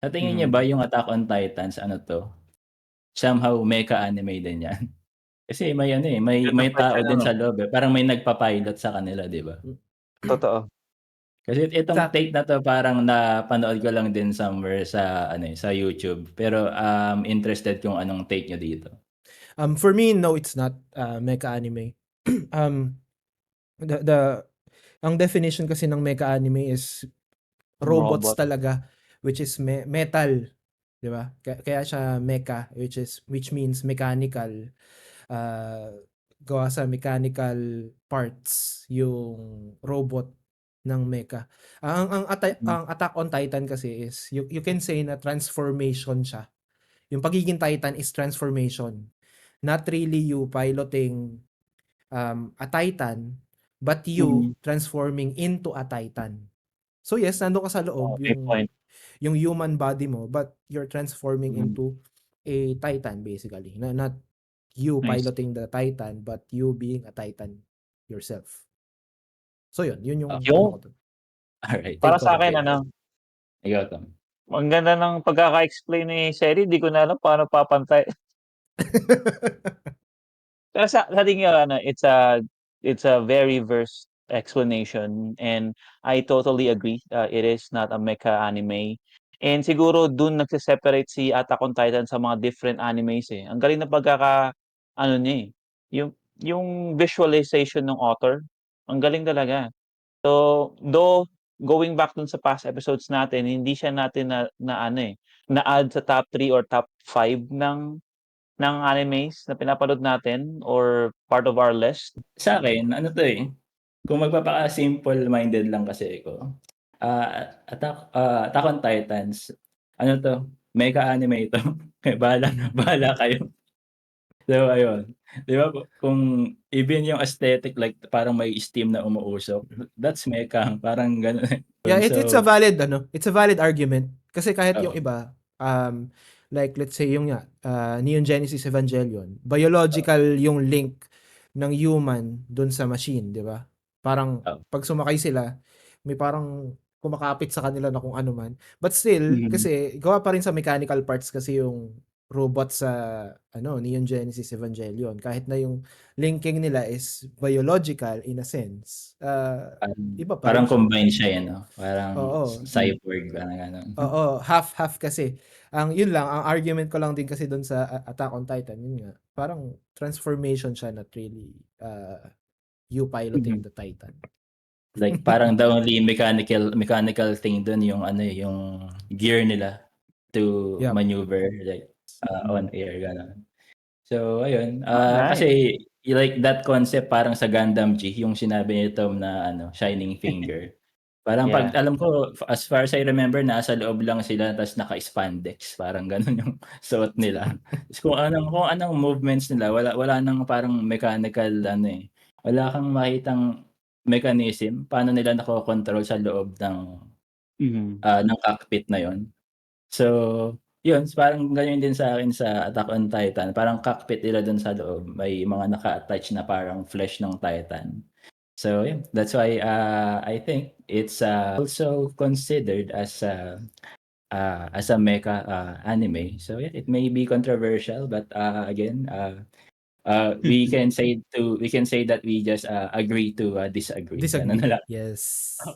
Sa tingin niyo ba Mm. yung Attack on Titans ano 'to, somehow mecha anime din 'yan? Kasi may ano, eh, Ganda may tao question din ano? sa loob, eh, parang may nagpa-pilot sa kanila 'di ba? Hmm. Totoo. Kasi itong Sa take na 'to parang napanood ko lang din somewhere sa ano, eh, sa YouTube pero, interested kung anong take niyo dito. For me, no, it's not, mecha anime. Um, the ang definition kasi ng mecha anime is robots Robot. talaga, which is metal, 'di ba? Kaya siya mecha, which means mechanical, ah, gawa sa mechanical parts yung robot ng mecha. Hmm. Ang Attack on Titan kasi is you can say na transformation siya. Yung pagiging Titan is transformation. Not really you piloting, a Titan, but you Mm. transforming into a Titan. So yes, nandun ka sa Oo, loob may point. yung human body mo, but you're transforming Mm. into a Titan basically. Not you Nice. piloting the Titan, but you being a Titan yourself. So yun yung ano Yung ko dun, Alright, take para ko dun. sa'kin gets. ano Ikaw, Tom? ang ganda ng pagkaka-explain ni Sherry, di ko na alam paano papantay. Pero sa tingin ko ano, it's a very versed explanation and I totally agree, it is not a mecha anime. And siguro dun nagse-separate si Attack on Titan sa mga different animes, eh. Ang galing ng pagkaka-ano niya, eh, yung yung visualization ng author, ang galing talaga. So, though going back dun sa past episodes natin, hindi siya natin na ano, eh, na-add sa top 3 or top 5 ng animes na pinapanood natin or part of our list. Sa'kin ano 'to, eh, kung magpapaka-simple minded lang kasi ako, Attack on Titans, ano 'to, mecha anime 'to, kaya bahala kayo. So ayun, 'di ba kung even yung aesthetic like parang may steam na umuusok, Mm. that's mecha, parang gano'n, eh. Yeah, it's a So valid ano, it's a valid argument. Kasi kahit yung oo, iba, like let's say yung nga, Neon Genesis Evangelion, oo, biological yung link ng human dun sa machine, 'di ba? Parang oo. 'pag sumakay sila, may parang kumakapit sa kanila na kung ano man. But still, Mhm. kasi gawa pa rin sa mechanical parts kasi yung robot sa ano, Neon Genesis Evangelion. Kahit na yung linking nila is biological in a sense, iba pa rin Parang siya. combine siya, eh, 'no? Parang Oo. cyborg parang gano'n. Oo, half-half kasi. Yun lang, ang argument ko lang din kasi dun sa Attack on Titan, yun nga, parang transformation siya, not really, you piloting Mhm. the Titan. Like parang the only mechanical thing dun yung ano, eh, yung gear nila to Yep. maneuver like, Mm. on air gano'n. So ayun, Alright. kasi like that concept parang sa Gundam G yung sinabi ni Tom na ano, shining finger. Parang 'pag Yeah. alam ko as far as I remember nasa loob lang sila ta's naka-spandex parang gano'n yung suot nila. Ta's kung anong movements nila wala ng parang mechanical ano, eh, wala kang makitang mechanism paano nila nakokontrol sa loob Mhm. ng cockpit na yun. So, yun parang ganyan din sa'kin sa Attack on Titan, parang cockpit nila dun sa loob may mga naka-attach na parang flesh ng Titan. So yun, that's why, I think it's, also considered as a mecha, anime. So yeah, it may be controversial but, again, we can say that we just, agree to, disagree, gano'n Disagree, na lang. yes.